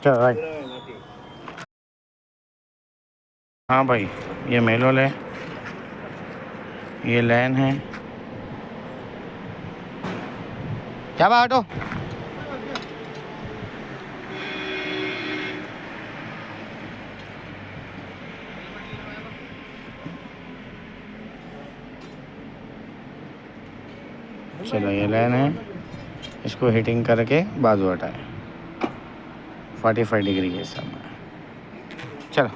चलो भाई। हाँ भाई, ये मेलोल है, ये लैन है। क्या बात हो? चलो ये लैन है, इसको हीटिंग करके बाजू हटाए। 45 डिग्री के हिसाब में। चलो।